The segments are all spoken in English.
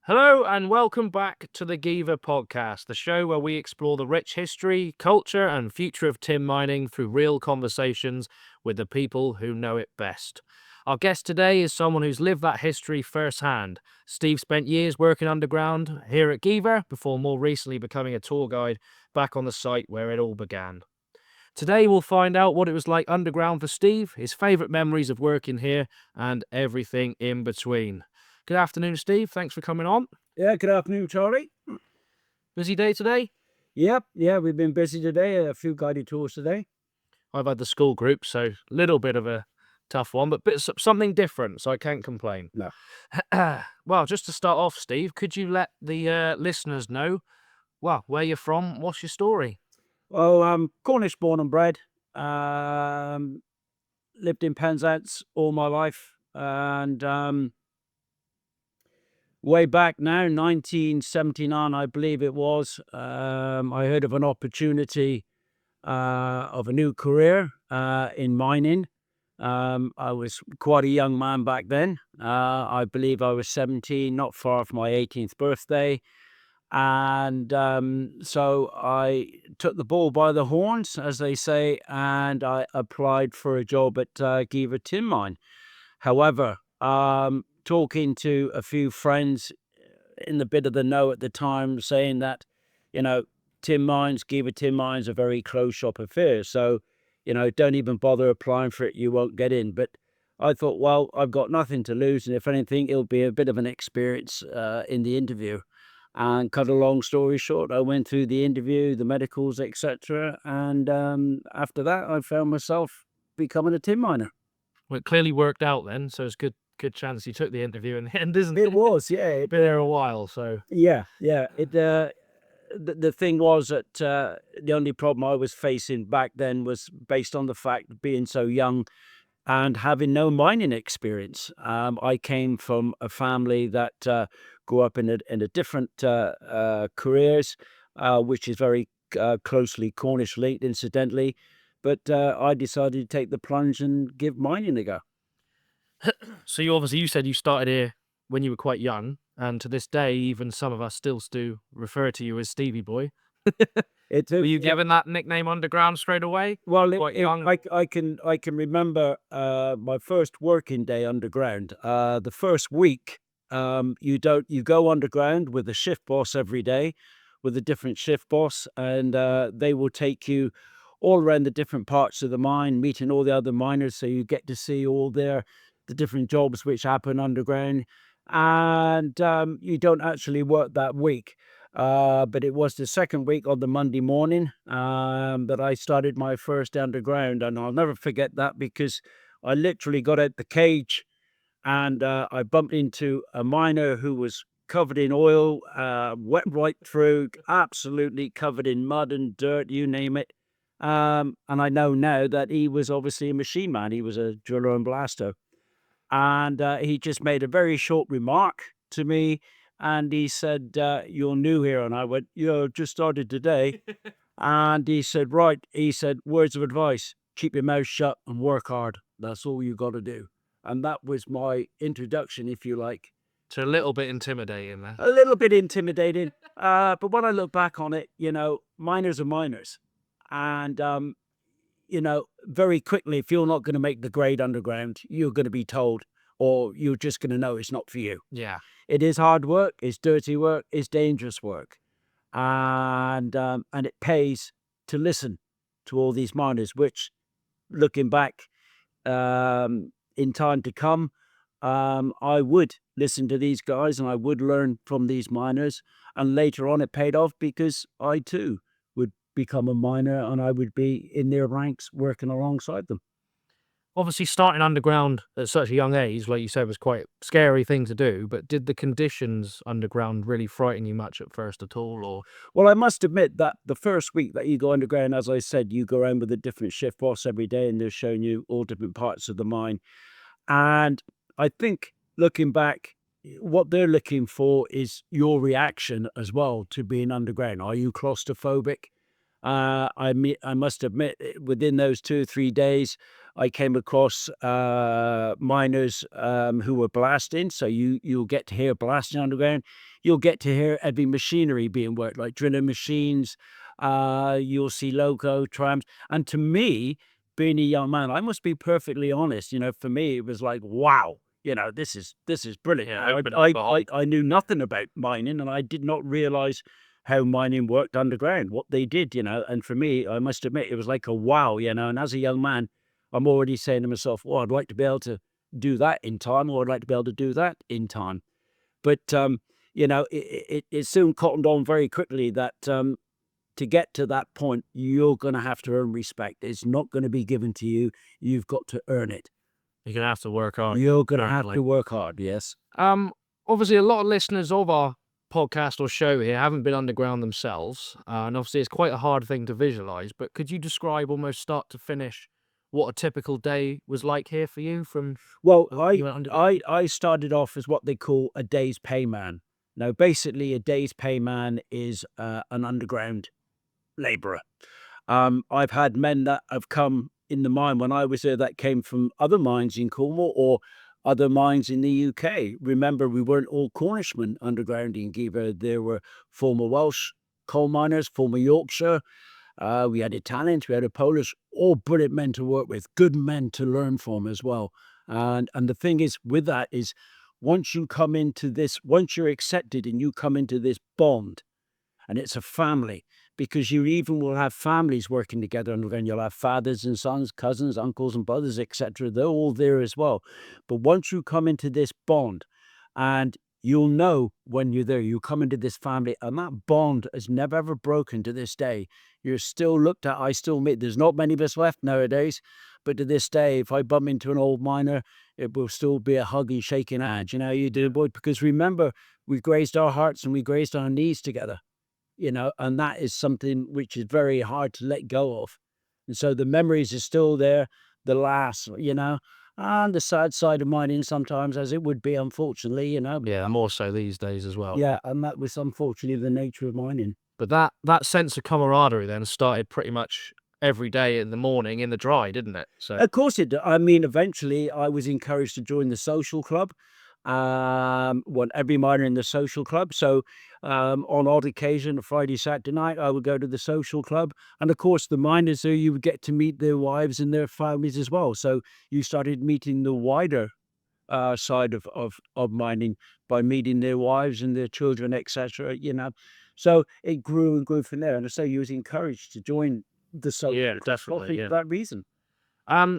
Hello and welcome back to the Geevor Podcast, the show where we explore the rich history, culture, and future of tin mining through real conversations with the people who know it best. Our guest today is someone who's lived that history firsthand. Steve spent years working underground here at Geevor before more recently becoming a tour guide back on the site where it all began. Today we'll find out what it was like underground for Steve, his favourite memories of working here, and everything in between. Good afternoon, Steve. Thanks for coming on. Yeah, good afternoon, Charlie. Busy day today? Yep, we've been busy today. A few guided tours today. I've had the school group, so a little bit of a tough one, but something different, so I can't complain. No. Well, just to start off, Steve, could you let the listeners know, where you're from? What's your story? Well, I'm Cornish born and bred. Lived in Penzance all my life. And way back now, 1979, I believe it was, I heard of an opportunity of a new career in mining. I was quite a young man back then. I believe I was 17, not far from my 18th birthday. And so I took the bull by the horns, as they say, and I applied for a job at Geevor Tin Mine. However, talking to a few friends in the bit of the know at the time, saying that, tin mines, Geevor Tin Mines are very close shop affairs. So, don't even bother applying for it, you won't get in. But I thought, well, I've got nothing to lose. And if anything, it'll be a bit of an experience in the interview. And cut a long story short, I went through the interview, the medicals, etc. And after that, I found myself becoming a tin miner. Well, it clearly worked out then, so it's good chance you took the interview in the end, isn't it? It was, yeah. Been there a while, so Yeah. It the thing was that the only problem I was facing back then was based on the fact of being so young and having no mining experience. I came from a family that grew up in a different careers, which is very closely Cornish linked, incidentally. But I decided to take the plunge and give mining a go. So you said you started here when you were quite young, and to this day, even some of us still do refer to you as Stevie Boy. Were you given that nickname Underground straight away? Well, Quite young? I can remember my first working day underground. The first week, you go underground with a shift boss every day, with a different shift boss, and they will take you all around the different parts of the mine, meeting all the other miners, so you get to see all the different jobs which happen underground, and you don't actually work that week. But it was the second week on the Monday morning that I started my first underground, and I'll never forget that because I literally got out the cage and I bumped into a miner who was covered in oil, wet right through, absolutely covered in mud and dirt, you name it. And I know now that he was obviously a machine man. He was a driller and blaster. And he just made a very short remark to me. And he said, "You're new here." And I went, "Yeah, just started today." And he said, "Right." He said, "Words of advice: keep your mouth shut and work hard. That's all you got to do." And that was my introduction, if you like. So a little bit intimidating there. A little bit intimidating. But when I look back on it, miners are miners. And, very quickly, if you're not going to make the grade underground, you're going to be told, or you're just going to know it's not for you. Yeah. It is hard work, it's dirty work, it's dangerous work. And it pays to listen to all these miners, which, looking back in time to come, I would listen to these guys and I would learn from these miners. And later on, it paid off because I too would become a miner and I would be in their ranks working alongside them. Obviously, starting underground at such a young age, like you said, was quite a scary thing to do. But did the conditions underground really frighten you much at first at all? Or Well, I must admit that the first week that you go underground, as I said, you go around with a different shift boss every day and they're showing you all different parts of the mine. And I think looking back, what they're looking for is your reaction as well to being underground. Are you claustrophobic? I must admit, within those 2 or 3 days, I came across miners who were blasting. So you'll get to hear blasting underground. You'll get to hear heavy machinery being worked, like drilling machines. You'll see loco trams. And to me, being a young man, I must be perfectly honest. For me, it was like, wow. This is brilliant. Yeah, I, open I, up. I, I knew nothing about mining, and I did not realize how mining worked underground, what they did. And for me, I must admit, it was like a wow. And as a young man, I'm already saying to myself, "Oh, I'd like to be able to do that in time, or I'd like to be able to do that in time." But it soon cottoned on very quickly that to get to that point, you're going to have to earn respect. It's not going to be given to you. You've got to earn it. You're gonna have to work hard. You're going to have Certainly. to work hard. Yes. Obviously, a lot of listeners of our podcast or show here haven't been underground themselves, and obviously, it's quite a hard thing to visualize. But could you describe almost start to finish what a typical day was like here for you? Well, You went under. I started off as what they call a day's payman. Now, basically, a day's payman is an underground labourer. I've had men that have come in the mine when I was there that came from other mines in Cornwall or other mines in the UK. Remember, we weren't all Cornishmen underground in Geevor. There were former Welsh coal miners, former Yorkshire. We had Italians, we had a Polish, all brilliant men to work with, good men to learn from as well. And the thing is with that is once you're accepted and you come into this bond, and it's a family, because you even will have families working together, and then you'll have fathers and sons, cousins, uncles and brothers, etc. They're all there as well. But once you come into this bond, and you'll know when you're there, you come into this family, and that bond has never ever broken to this day. You're still looked at. I still meet. There's not many of us left nowadays, but to this day, if I bump into an old miner, it will still be a hug and shaking hand. You do, boy, because remember, we grazed our hearts and we grazed our knees together. And that is something which is very hard to let go of. And so the memories are still there, the laughs, and the sad side of mining sometimes, as it would be, unfortunately. Yeah, more so these days as well. Yeah, and that was unfortunately the nature of mining. But that sense of camaraderie then started pretty much every day in the morning in the dry, didn't it? So Of course it did. I mean, eventually I was encouraged to join the social club. Every miner in the social club. So on odd occasion, a Friday, Saturday night, I would go to the social club. And of course, the miners there, you would get to meet their wives and their families as well. So you started meeting the wider side of mining by meeting their wives and their children, etc. So it grew and grew from there. And I say you was encouraged to join the social yeah, club definitely. probably Yeah. for that reason.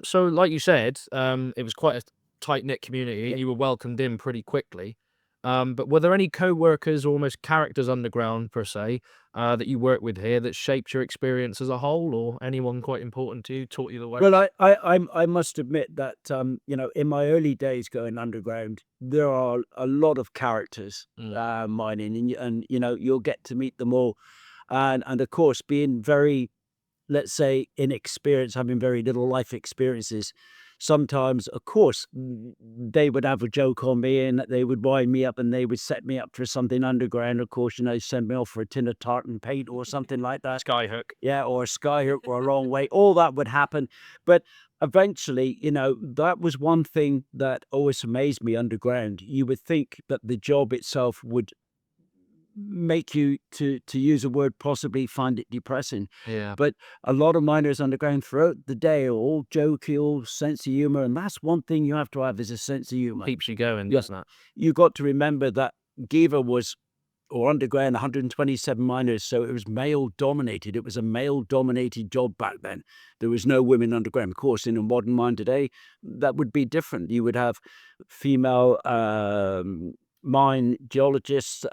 So like you said, it was quite a tight-knit community. Yeah. You were welcomed in pretty quickly. But were there any co-workers or almost characters underground per se, that you worked with here that shaped your experience as a whole, or anyone quite important to you, taught you the way? Well, I must admit that in my early days going underground, there are a lot of characters mining, and you'll get to meet them all, and of course being very, let's say, inexperienced, having very little life experiences. Sometimes, of course, they would have a joke on me and they would wind me up and they would set me up for something underground. Of course, send me off for a tin of tartan paint or something like that. Skyhook. Yeah, or a skyhook or a wrong way. All that would happen. But eventually, that was one thing that always amazed me underground. You would think that the job itself would make you, to use a word, possibly find it depressing. Yeah. But a lot of miners underground throughout the day are all jokey, all sense of humor. And that's one thing you have to have, is a sense of humor. Keeps you going, Yeah. doesn't it? You got to remember that Geevor was, or underground, 127 miners, so it was male dominated. It was a male dominated job back then. There was no women underground. Of course, in a modern mine today, that would be different. You would have female mine geologists,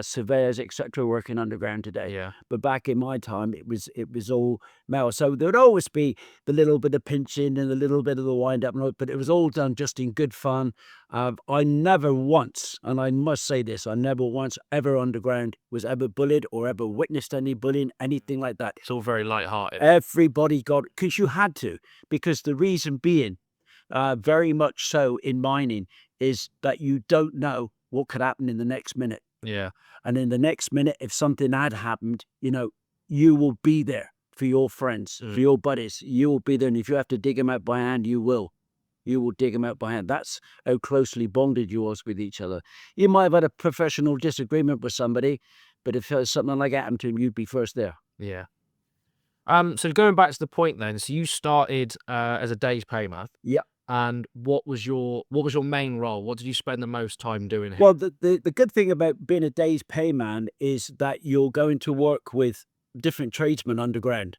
surveyors, etc., working underground today. Yeah. But back in my time, it was all male. So there'd always be the little bit of pinching and a little bit of the wind up, but it was all done just in good fun. I never once, and I must say this, I never once ever underground was ever bullied or ever witnessed any bullying, anything like that. It's all very light-hearted. Everybody got, because you had to, because the reason being, very much so in mining, is that you don't know what could happen in the next minute. Yeah. And in the next minute, if something had happened, you will be there. for your friends, for your buddies. You will be there, and if you have to dig them out by hand, you will. You will dig them out by hand. That's how closely bonded you was with each other. You might have had a professional disagreement with somebody, but if something like that happened to him, you'd be first there. Yeah. So going back to the point then, so you started as a day's payman. Yeah. And what was your main role? What did you spend the most time doing here? Well, the good thing about being a day's payman is that you're going to work with different tradesmen underground.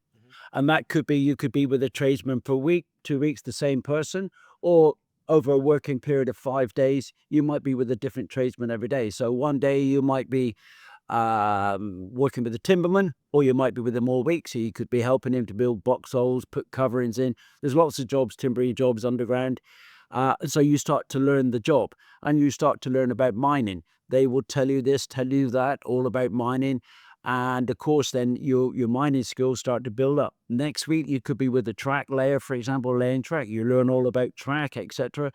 And that could be, you could be with a tradesman for a week, 2 weeks, the same person, or over a working period of 5 days, you might be with a different tradesman every day. So one day you might be working with a timberman, or you might be with him all week. So you could be helping him to build box holes, put coverings in. There's lots of jobs, timbering jobs underground. So you start to learn the job, and you start to learn about mining. They will tell you this, tell you that, all about mining. And of course, then your mining skills start to build up. Next week, you could be with a track layer, for example, laying track. You learn all about track, etc.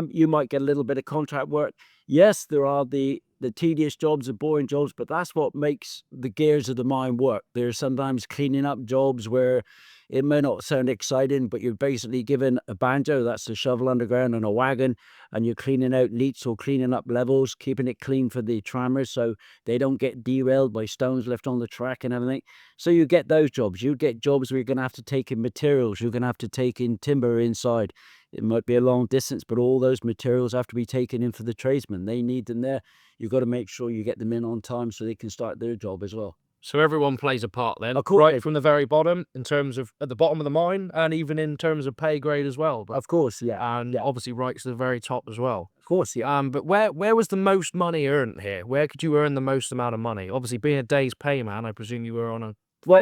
You might get a little bit of contract work. Yes, there are the tedious jobs, the boring jobs, but that's what makes the gears of the mine work. There's sometimes cleaning up jobs where it may not sound exciting, but you're basically given a banjo, that's the shovel underground, and a wagon, and you're cleaning out leaks or cleaning up levels, keeping it clean for the trammers so they don't get derailed by stones left on the track and everything. So you get those jobs. You get jobs where you're going to have to take in materials. You're going to have to take in timber inside. It might be a long distance, but all those materials have to be taken in for the tradesmen. They need them there. You've got to make sure you get them in on time so they can start their job as well. So everyone plays a part then, Of course. right from the very bottom, in terms of at the bottom of the mine, and even in terms of pay grade as well. But, Of course, yeah. and obviously right to the very top as well. Of course, yeah. But where was the most money earned here? Where could you earn the most amount of money? Obviously, being a day's payman, I presume you were on a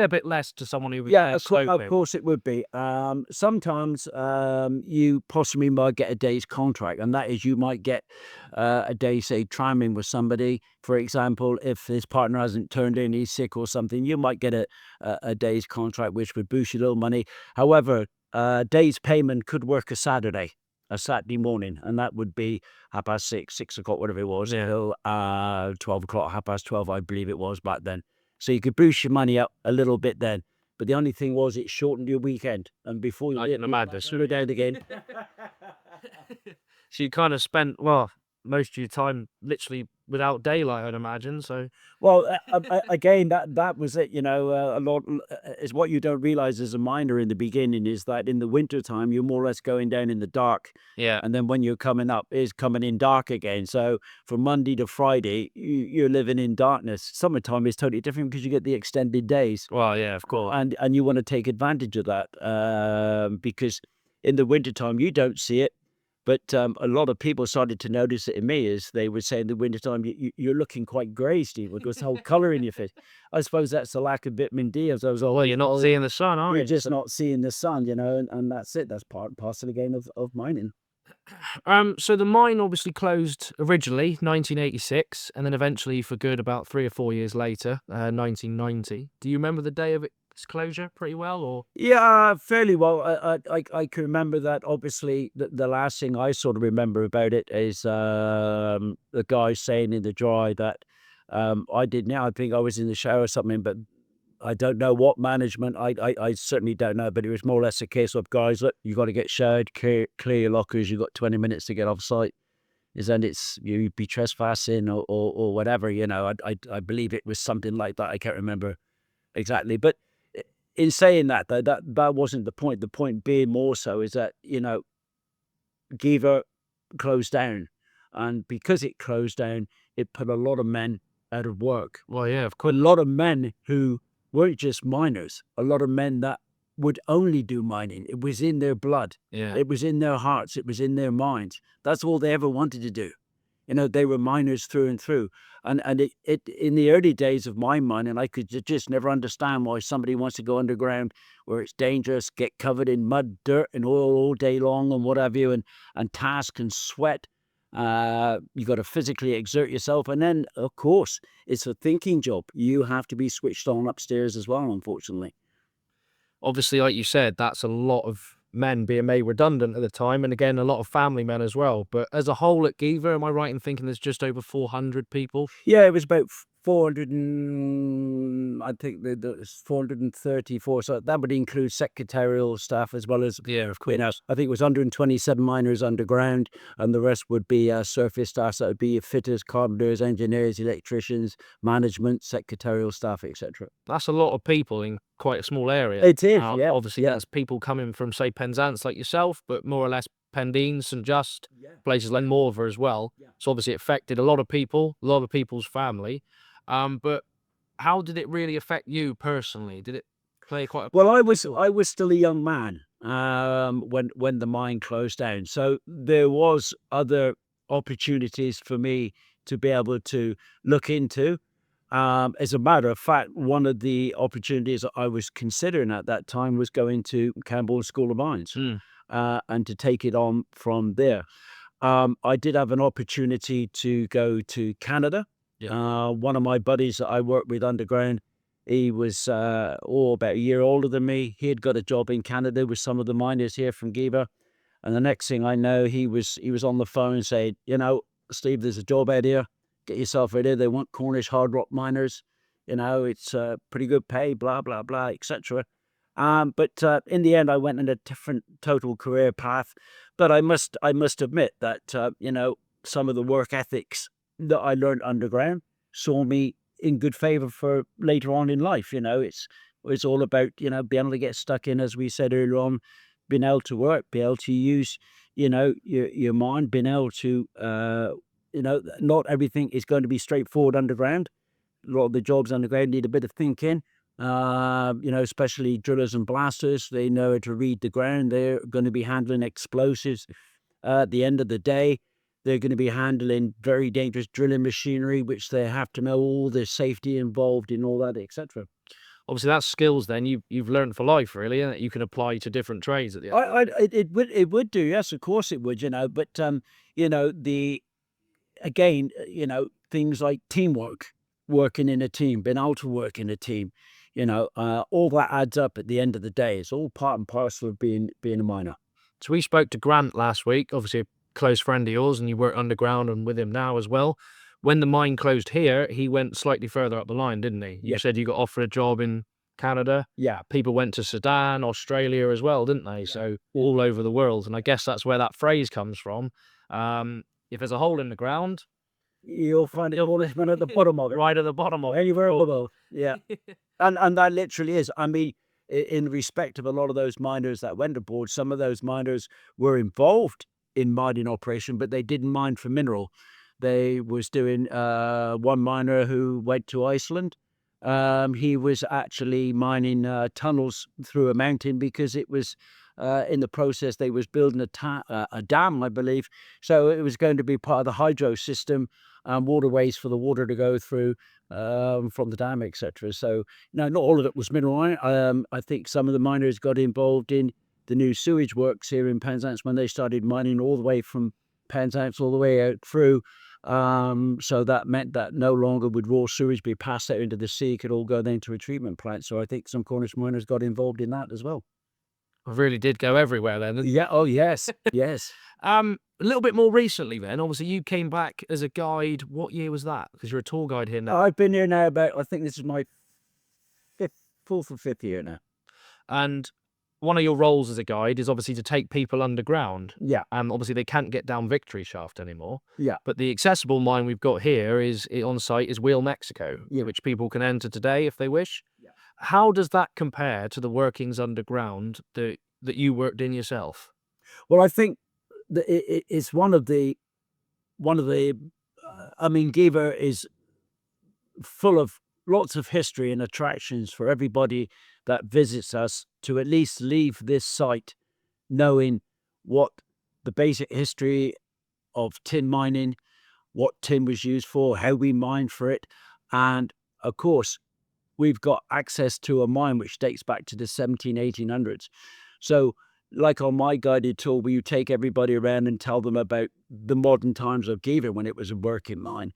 bit less to someone who was Yeah, of stoping. course it would be. Sometimes you possibly might get a day's contract, and that is you might get a day, say, tramming with somebody. For example, if his partner hasn't turned in, he's sick or something, you might get a day's contract, which would boost you a little money. However, day's payment could work a Saturday morning, and that would be 6:30, 6 o'clock, whatever it was, Yeah. till 12 o'clock, 12:30, I believe it was back then. So you could boost your money up a little bit then. But the only thing was it shortened your weekend. And before you I can imagine. slow down again. So you kind of spent, well, most of your time literally without daylight, I'd imagine. So Well, again, that was it. A lot is what you don't realize as a miner in the beginning is that in the wintertime, you're more or less going down in the dark. yeah, And then when you're coming up, it's coming in dark again. So from Monday to Friday, you're living in darkness. Summertime is totally different because you get the extended days. well, yeah, of course. And you want to take advantage of that because in the wintertime, you don't see it. But a lot of people started to notice it in me as they would say in the wintertime, you're looking quite grey, Steve, with this whole colour in your face. I suppose that's the lack of vitamin D. As I was Well, you're not seeing the sun, are you? you're just not seeing the sun, and that's it. That's part and parcel again of mining. So the mine obviously closed originally 1986, and then eventually for good about 3 or 4 years later, 1990. Do you remember the day of its closure pretty well, or? Yeah, fairly well. I can remember that. Obviously, the last thing I sort of remember about it is the guy saying in the dry that I did. Now I think I was in the shower or something, but I don't know what management. I certainly don't know, but it was more or less a case of, guys, look, you got to get showered, clear your lockers. You got 20 minutes to get off site. Then you'd be trespassing or whatever. I believe it was something like that. I can't remember exactly, but in saying that, though, that wasn't the point. The point being more so is that Geevor closed down, and because it closed down, it put a lot of men out of work. Well, yeah, of A course. lot of men who weren't just miners, a lot of men that would only do mining. It was in their blood. Yeah. It was in their hearts. It was in their minds. That's all they ever wanted to do. They were miners through and through. And it in the early days of mine mining, I could just never understand why somebody wants to go underground where it's dangerous, get covered in mud, dirt, and oil all day long and what have you, and task and sweat. You got to physically exert yourself. And then, of course, it's a thinking job. You have to be switched on upstairs as well, unfortunately. Obviously, like you said, that's a lot of men being made redundant at the time, and again, a lot of family men as well. But as a whole at Geevor, am I right in thinking there's just over 400 people? Yeah, it was about 400 and I think there's 434. So that would include secretarial staff as well as, Yeah, of course. I think it was 127 miners underground, and the rest would be surface staff. So it would be fitters, carpenters, engineers, electricians, management, secretarial staff, etc. That's a lot of people in quite a small area. It is, yeah. Obviously, Yeah. that's people coming from, say, Penzance like yourself, but more or less Pendine, St Just, Yeah. places like Morver as well. Yeah. So obviously it affected a lot of people, a lot of people's family. But how did it really affect you personally? Did it play quite a Well, I was still a young man when the mine closed down, so there was other opportunities for me to be able to look into. As a matter of fact, one of the opportunities that I was considering at that time was going to Camborne School of Mines, Mm. and to take it on from there. I did have an opportunity to go to Canada. Yeah. One of my buddies that I worked with underground, he was about a year older than me. He had got a job in Canada with some of the miners here from Geevor. And the next thing I know, he was on the phone saying, Steve, there's a job out here. Get yourself ready. They want Cornish hard rock miners. It's pretty good pay, blah, blah, blah, etc. But in the end, I went in a different total career path. But I must admit that, some of the work ethics that I learned underground saw me in good favor for later on in life. It's all about, being able to get stuck in, as we said earlier on, being able to work, be able to use, your mind, being able to, not everything is going to be straightforward underground. A lot of the jobs underground need a bit of thinking. Especially drillers and blasters. They know how to read the ground. They're going to be handling explosives. At the end of the day, they're going to be handling very dangerous drilling machinery, which they have to know all the safety involved in all that, etc. Obviously, that's skills then you've learned for life, really, and that you can apply to different trades at the end. It would do, yes, of course it would, but the again, things like teamwork, working in a team, being able to work in a team, all that adds up at the end of the day. It's all part and parcel of being a miner. So we spoke to Grant last week, obviously a close friend of yours, and you work underground and with him now as well. When the mine closed here, he went slightly further up the line, didn't he? You Yeah. said you got offered a job in Canada. Yeah. People went to Sudan, Australia as well, didn't they? So all over the world. And I guess that's where that phrase comes from. If there's a hole in the ground, You'll find it all this man at the bottom of it. right at the bottom of it. Anywhere below. Yeah. And that literally is. I mean, in respect of a lot of those miners that went aboard, some of those miners were involved in mining operation, but they didn't mine for mineral. They was doing one miner who went to Iceland. He was actually mining tunnels through a mountain because it was in the process they was building a dam, I believe. So it was going to be part of the hydro system, waterways for the water to go through from the dam, etc. So not all of it was mineral. I think some of the miners got involved in the new sewage works here in Penzance when they started mining all the way from Penzance all the way out through. So that meant that no longer would raw sewage be passed out into the sea. It could all go then to a treatment plant. So I think some Cornish miners got involved in that as well. I really did go everywhere then. Yeah. Oh, yes. Yes. A little bit more recently then, obviously you came back as a guide. What year was that? Because you're a tour guide here now. I've been here now I think this is my fourth or fifth year now. And one of your roles as a guide is obviously to take people underground. Yeah. Obviously they can't get down Victory Shaft anymore. Yeah. But the accessible mine we've got here on site is Wheel Mexico, Yeah. which people can enter today if they wish. Yeah. How does that compare to the workings underground that you worked in yourself? Well, I think that it's one of the. I mean, Geevor is full of lots of history and attractions for everybody that visits us to at least leave this site knowing what the basic history of tin mining, what tin was used for, how we mined for it. And of course, we've got access to a mine which dates back to the 1800s. So like on my guided tour, where you take everybody around and tell them about the modern times of Geevor when it was a working mine.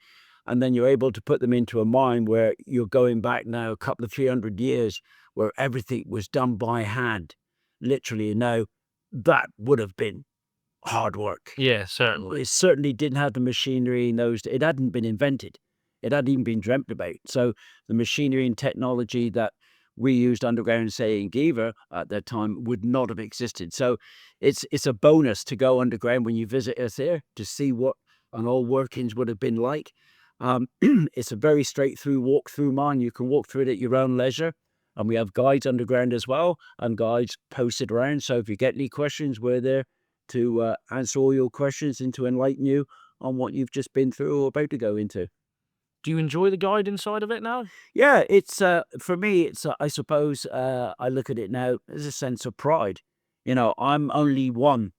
And then you're able to put them into a mine where you're going back now a couple of 300 years where everything was done by hand, literally. That would have been hard work. Yeah, certainly. It certainly didn't have the machinery in those. It hadn't been invented. It hadn't even been dreamt about. So the machinery and technology that we used underground, say in Geevor at that time, would not have existed. So it's a bonus to go underground when you visit us here to see what an old workings would have been like. It's a very straight through walk through mine. You can walk through it at your own leisure. And we have guides underground as well, and guides posted around. So if you get any questions, we're there to answer all your questions and to enlighten you on what you've just been through or about to go into. Do you enjoy the guide inside of it now? Yeah, it's for me. It's I suppose I look at it now as a sense of pride. I'm only one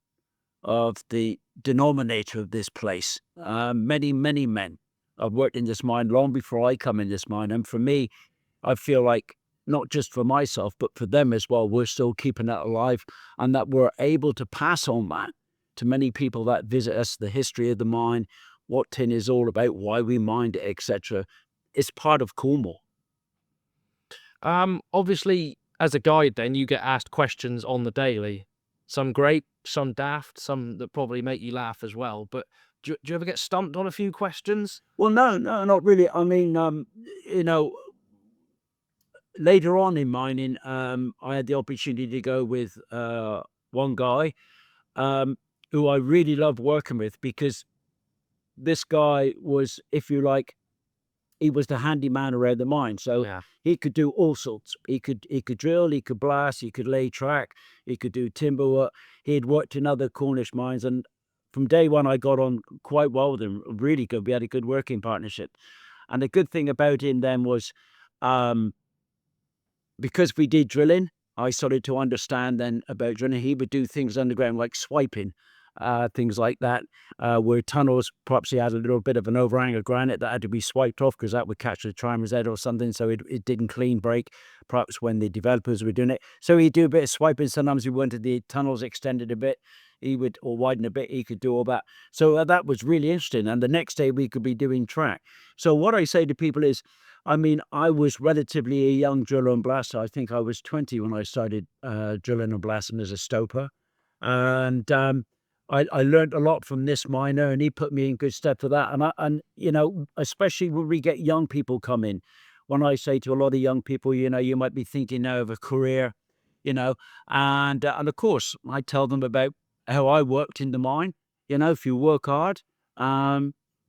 of the denominator of this place. Many, many men have worked in this mine long before I come in this mine, and for me, I feel like not just for myself, but for them as well, we're still keeping that alive, and that we're able to pass on that to many people that visit us, the history of the mine, what tin is all about, why we mined it, etc. It's part of Cornwall. Obviously, as a guide, then you get asked questions on the daily. Some great, some daft, some that probably make you laugh as well. But do you ever get stumped on a few questions? Well, no, not really. I mean, later on in mining, I had the opportunity to go with one guy who I really loved working with, because this guy was, if you like, he was the handyman around the mine. So Yeah. he could do all sorts. He could drill, he could blast, he could lay track, he could do timber work. He had worked in other Cornish mines, and from day one I got on quite well with him. Really good. We had a good working partnership. And the good thing about him then was, because we did drilling, I started to understand then about drilling. He would do things underground like swiping, things like that, where tunnels, perhaps he had a little bit of an overhang of granite that had to be swiped off because that would catch the trimer's head or something, so it didn't clean break, perhaps when the developers were doing it. So he'd do a bit of swiping. Sometimes he wanted the tunnels extended a bit, he would, or widen a bit, he could do all that. So that was really interesting. And the next day we could be doing track. So what I say to people is, I mean, I was relatively a young driller and blaster. I think I was 20 when I started drilling and blasting as a stoper. And I learned a lot from this miner, and he put me in good stead for that. And especially when we get young people come in, when I say to a lot of young people, you might be thinking now of a career, and of course I tell them about how I worked in the mine. If you work hard,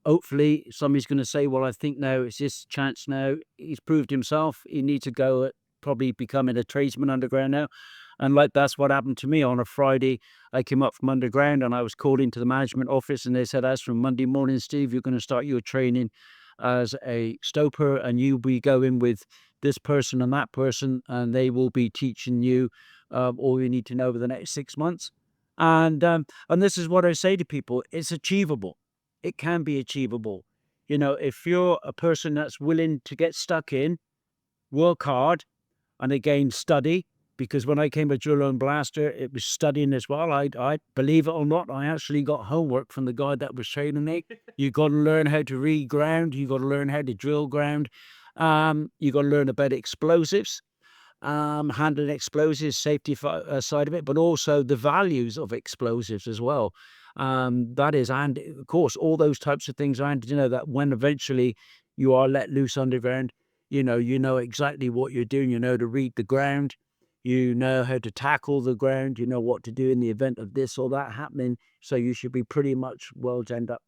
hopefully somebody's going to say, well, I think now it's his chance now. He's proved himself. He needs to go at probably becoming a tradesman underground now. And like, that's what happened to me on a Friday. I came up from underground and I was called into the management office, and they said, as from Monday morning, Steve, you're going to start your training as a stoper, and you'll be going with this person and that person, and they will be teaching you all you need to know over the next 6 months. And this is what I say to people: it's achievable. It can be achievable. If you're a person that's willing to get stuck in, work hard, and again study. Because when I came a driller and blaster, it was studying as well. I believe it or not, I actually got homework from the guy that was training me. You got to learn how to read ground. You got to learn how to drill ground. You got to learn about explosives, handling explosives, safety side of it, but also the values of explosives as well. That is, and of course, all those types of things. And that when eventually you are let loose underground, you know exactly what you're doing. You know to read the ground. You know how to tackle the ground. You know what to do in the event of this or that happening. So you should be pretty much well genned up.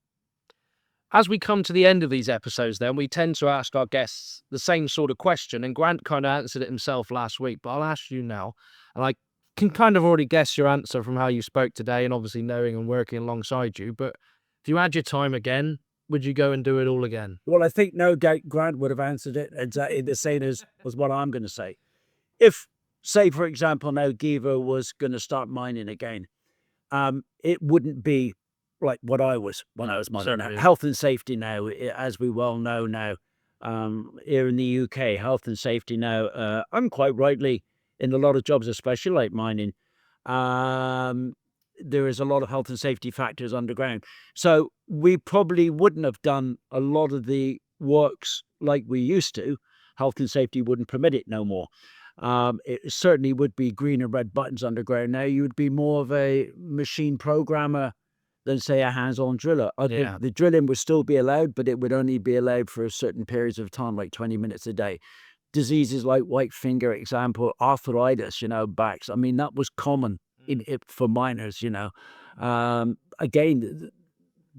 As we come to the end of these episodes, then, we tend to ask our guests the same sort of question, and Grant kind of answered it himself last week, but I'll ask you now. And I can kind of already guess your answer from how you spoke today, and obviously knowing and working alongside you, but if you had your time again, would you go and do it all again? Well, I think no doubt Grant would have answered it exactly the same as what I'm going to say. If, say, for example, now Geevor was going to start mining again, it wouldn't be like what I was when I was mining. Now, health and safety now, as we well know now, here in the UK, health and safety now, and quite rightly in a lot of jobs, especially like mining, there is a lot of health and safety factors underground. So we probably wouldn't have done a lot of the works like we used to. Health and safety wouldn't permit it no more. It certainly would be green and red buttons underground now. You would be more of a machine programmer than, say, a hands-on driller. Yeah. The drilling would still be allowed, but it would only be allowed for certain periods of time, like 20 minutes a day. Diseases like white finger, example, arthritis, backs. I mean, that was common for miners. Again,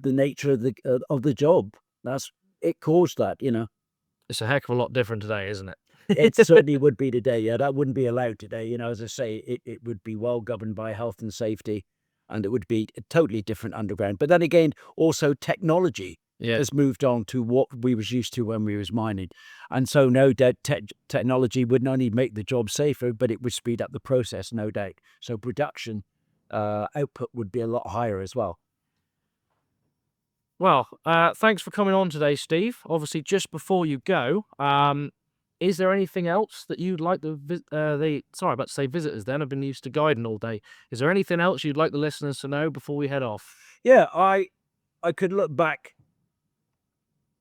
the nature of the job, it caused that. It's a heck of a lot different today, isn't it? It certainly would be today. Yeah, that wouldn't be allowed today. As I say, it would be well governed by health and safety, and it would be a totally different underground. But then again, also technology Yeah. has moved on to what we was used to when we was mining. And so no doubt technology would not only make the job safer, but it would speed up the process, no doubt. So production output would be a lot higher as well. Well, thanks for coming on today, Steve. Obviously, just before you go, is there anything else that you'd like sorry, about to say visitors then, I've been used to guiding all day. Is there anything else you'd like the listeners to know before we head off? Yeah, I could look back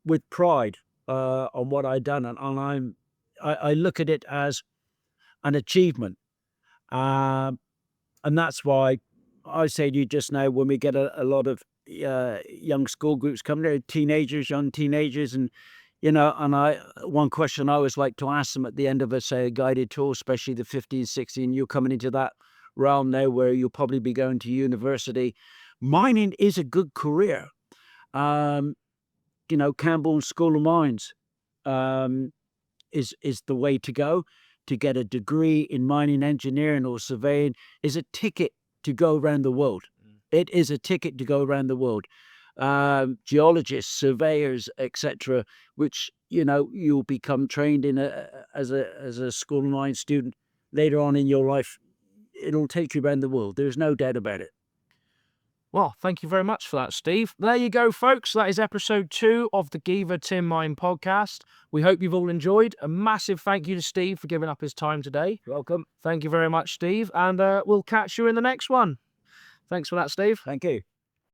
with pride on what I'd done, and I look at it as an achievement. And that's why I say to you just now, when we get a lot of young school groups coming there, young teenagers, and one question I always like to ask them at the end of a guided tour, especially the 15, 16, you're coming into that realm now where you'll probably be going to university. Mining is a good career. Camborne School of Mines is the way to go. To get a degree in mining engineering or surveying is a ticket to go around the world. It is a ticket to go around the world. Geologists, surveyors, etc., which you'll become trained in as a School of Mines student later on in your life. It'll take you around the world. There's no doubt about it. Well, thank you very much for that, Steve. There you go, folks. That is episode 2 of the Geevor Tin Mine podcast. We hope you've all enjoyed. A massive thank you to Steve for giving up his time today. You're welcome. Thank you very much, Steve. And we'll catch you in the next one. Thanks for that, Steve. Thank you.